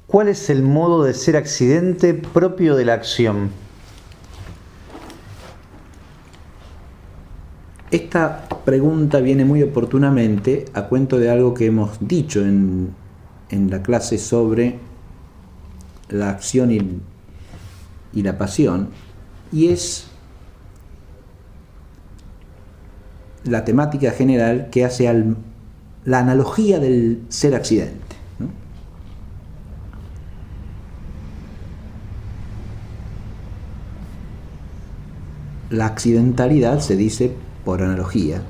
¿Cuál es el modo de ser accidente propio de la acción? Esta pregunta viene muy oportunamente a cuento de algo que hemos dicho en la clase sobre la acción y la pasión, y es la temática general que hace la analogía del ser accidente, ¿no? La accidentalidad se dice por analogía,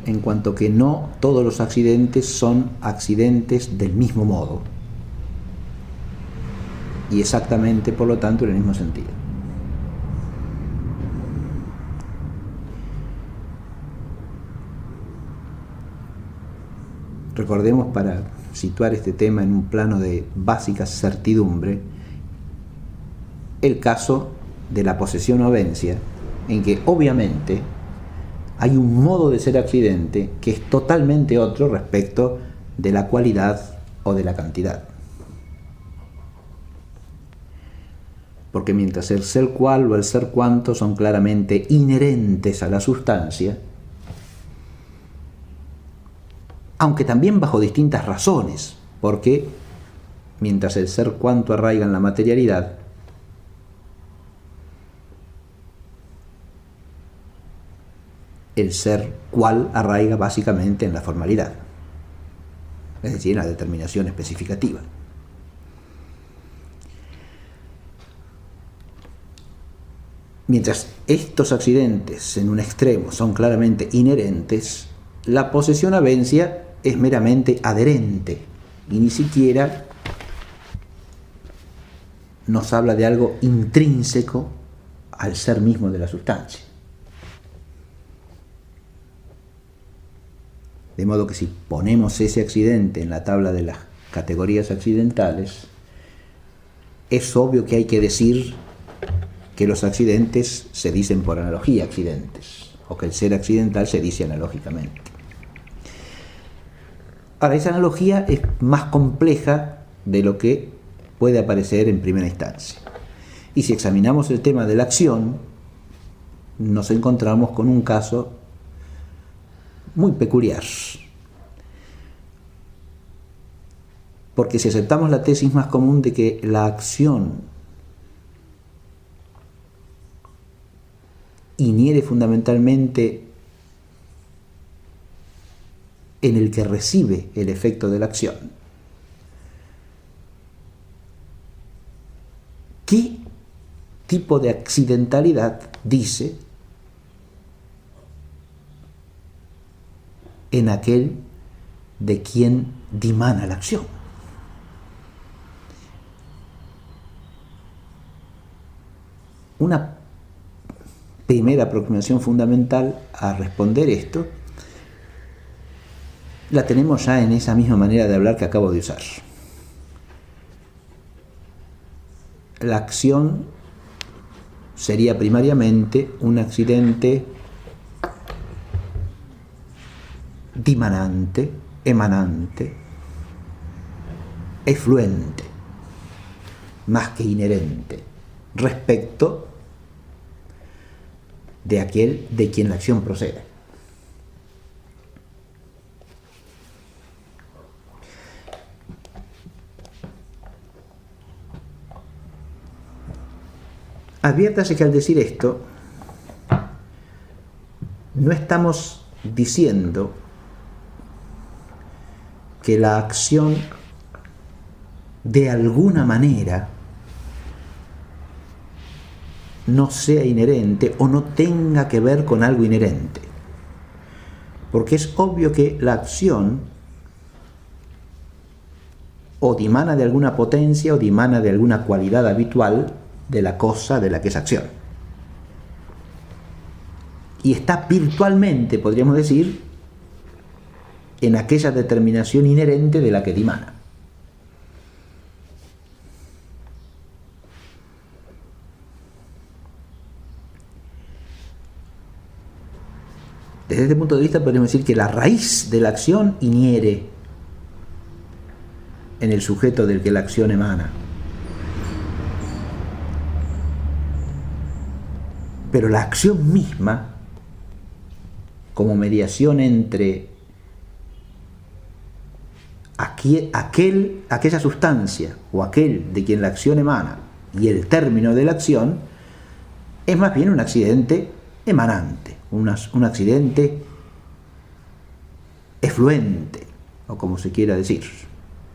en cuanto que no todos los accidentes son accidentes del mismo modo y exactamente, por lo tanto, en el mismo sentido. Recordemos, para situar este tema en un plano de básica certidumbre, el caso de la posesión o vencia, en que obviamente hay un modo de ser accidente que es totalmente otro respecto de la cualidad o de la cantidad. Porque mientras el ser cual o el ser cuanto son claramente inherentes a la sustancia, aunque también bajo distintas razones, porque mientras el ser cuanto arraiga en la materialidad, el ser cual arraiga básicamente en la formalidad, es decir, en la determinación especificativa. Mientras estos accidentes en un extremo son claramente inherentes, la posesión avencia es meramente adherente y ni siquiera nos habla de algo intrínseco al ser mismo de la sustancia. De modo que si ponemos ese accidente en la tabla de las categorías accidentales, es obvio que hay que decir que los accidentes se dicen por analogía accidentes, o que el ser accidental se dice analógicamente. Ahora, esa analogía es más compleja de lo que puede aparecer en primera instancia. Y si examinamos el tema de la acción, nos encontramos con un caso muy peculiar. Porque si aceptamos la tesis más común de que la acción inhiere fundamentalmente en el que recibe el efecto de la acción, ¿qué tipo de accidentalidad dice en aquel de quien dimana la acción? Una primera aproximación fundamental a responder esto la tenemos ya en esa misma manera de hablar que acabo de usar. La acción sería primariamente un accidente dimanante, emanante, efluente, más que inherente, respecto de aquel de quien la acción procede. Adviértase que al decir esto, no estamos diciendo que la acción de alguna manera no sea inherente o no tenga que ver con algo inherente. Porque es obvio que la acción o dimana de alguna potencia o dimana de alguna cualidad habitual de la cosa de la que es acción. Y está virtualmente, podríamos decir, en aquella determinación inherente de la que dimana. Desde este punto de vista podemos decir que la raíz de la acción inhiere en el sujeto del que la acción emana. Pero la acción misma, como mediación entre aquella sustancia o aquel de quien la acción emana y el término de la acción, es más bien un accidente emanante, un accidente efluente, o como se quiera decir,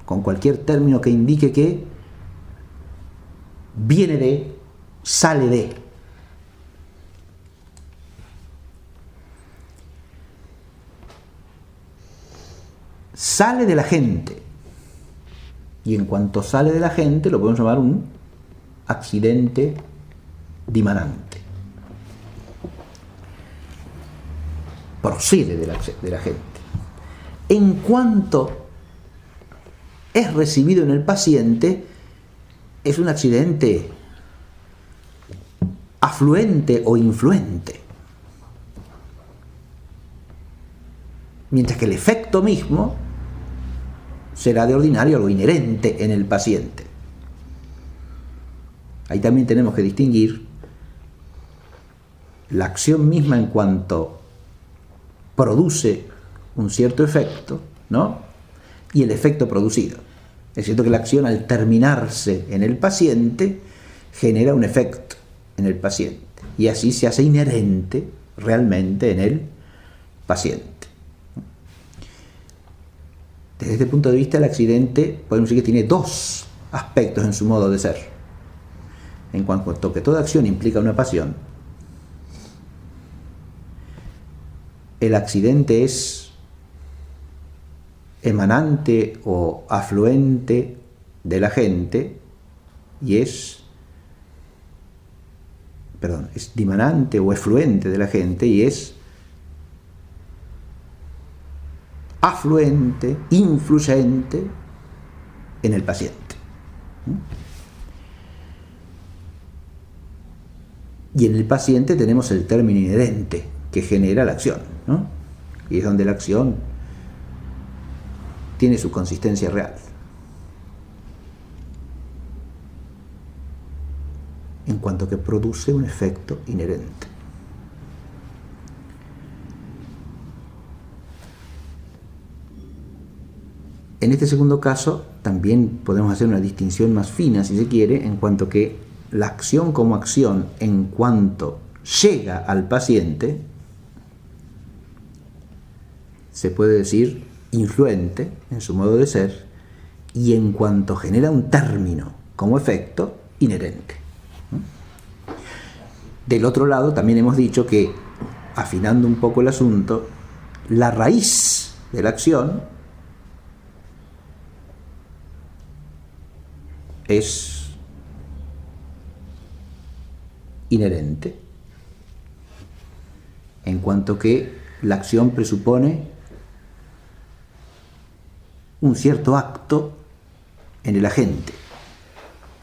con cualquier término que indique que viene de, sale de. Sale de la gente, y en cuanto sale de la gente lo podemos llamar un accidente dimanante. Procede de la gente. En cuanto es recibido en el paciente, es un accidente afluente o influente. Mientras que el efecto mismo será de ordinario algo inherente en el paciente. Ahí también tenemos que distinguir la acción misma en cuanto produce un cierto efecto, ¿no? Y el efecto producido. Es cierto que la acción, al terminarse en el paciente, genera un efecto en el paciente, y así se hace inherente realmente en el paciente. Desde este punto de vista, el accidente podemos decir que tiene dos aspectos en su modo de ser. En cuanto que toda acción implica una pasión, el accidente es emanante o afluente de la gente y es dimanante o efluente de la gente y es afluente, influyente en el paciente. Y en el paciente tenemos el término inherente que genera la acción, ¿no? Y es donde la acción tiene su consistencia real. En cuanto que produce un efecto inherente. En este segundo caso también podemos hacer una distinción más fina, si se quiere, en cuanto que la acción como acción, en cuanto llega al paciente, se puede decir influente en su modo de ser, y en cuanto genera un término como efecto, inherente. Del otro lado también hemos dicho que, afinando un poco el asunto, la raíz de la acción es inherente, en cuanto que la acción presupone un cierto acto en el agente,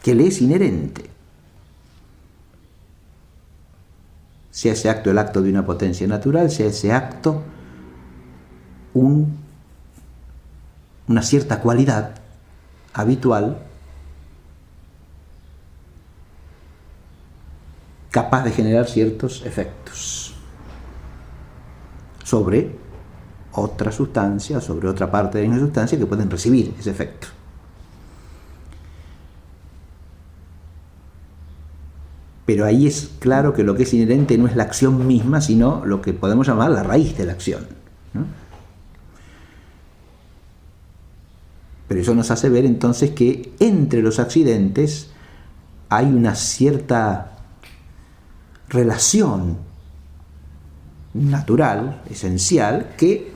que le es inherente. Sea ese acto el acto de una potencia natural, sea ese acto una cierta cualidad habitual capaz de generar ciertos efectos sobre otra sustancia, sobre otra parte de una sustancia que pueden recibir ese efecto. Pero ahí es claro que lo que es inherente no es la acción misma, sino lo que podemos llamar la raíz de la acción, ¿no? Pero eso nos hace ver entonces que entre los accidentes hay una cierta relación natural, esencial, que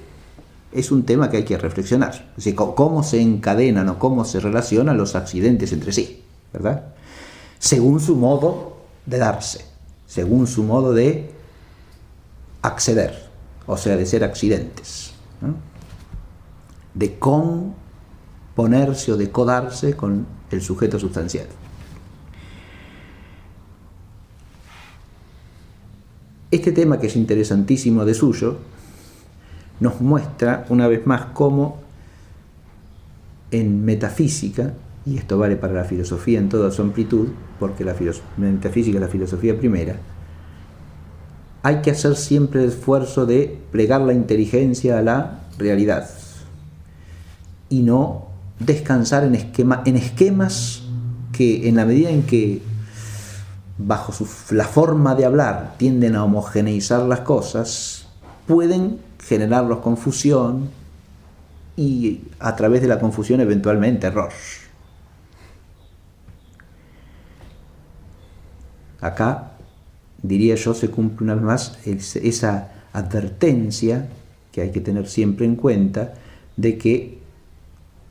es un tema que hay que reflexionar. Es decir, cómo se encadenan o cómo se relacionan los accidentes entre sí, ¿verdad? Según su modo de darse, según su modo de acceder, o sea, de ser accidentes, ¿no? De componerse o de codarse con el sujeto sustancial. Este tema, que es interesantísimo de suyo, nos muestra una vez más cómo en metafísica, y esto vale para la filosofía en toda su amplitud, porque la metafísica es la filosofía primera, hay que hacer siempre el esfuerzo de plegar la inteligencia a la realidad y no descansar en esquemas que, en la medida en que bajo la forma de hablar tienden a homogeneizar las cosas, pueden generarlos confusión y a través de la confusión eventualmente error. Acá, diría yo, se cumple una vez más esa advertencia que hay que tener siempre en cuenta de que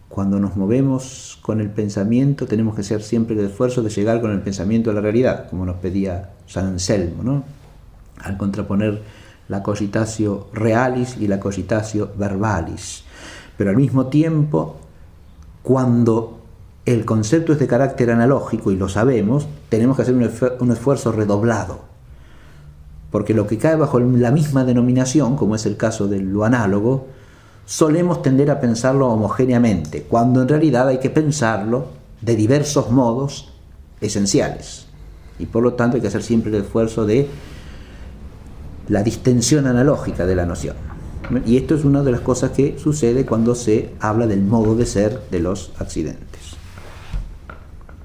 cuando nos movemos con el pensamiento tenemos que hacer siempre el esfuerzo de llegar con el pensamiento a la realidad, como nos pedía San Anselmo, ¿no? Al contraponer la cogitatio realis y la cogitatio verbalis. Pero al mismo tiempo, cuando el concepto es de carácter analógico y lo sabemos, tenemos que hacer un esfuerzo redoblado, porque lo que cae bajo la misma denominación, como es el caso de lo análogo, solemos tender a pensarlo homogéneamente, cuando en realidad hay que pensarlo de diversos modos esenciales, y por lo tanto hay que hacer siempre el esfuerzo de la distensión analógica de la noción. Y esto es una de las cosas que sucede cuando se habla del modo de ser de los accidentes.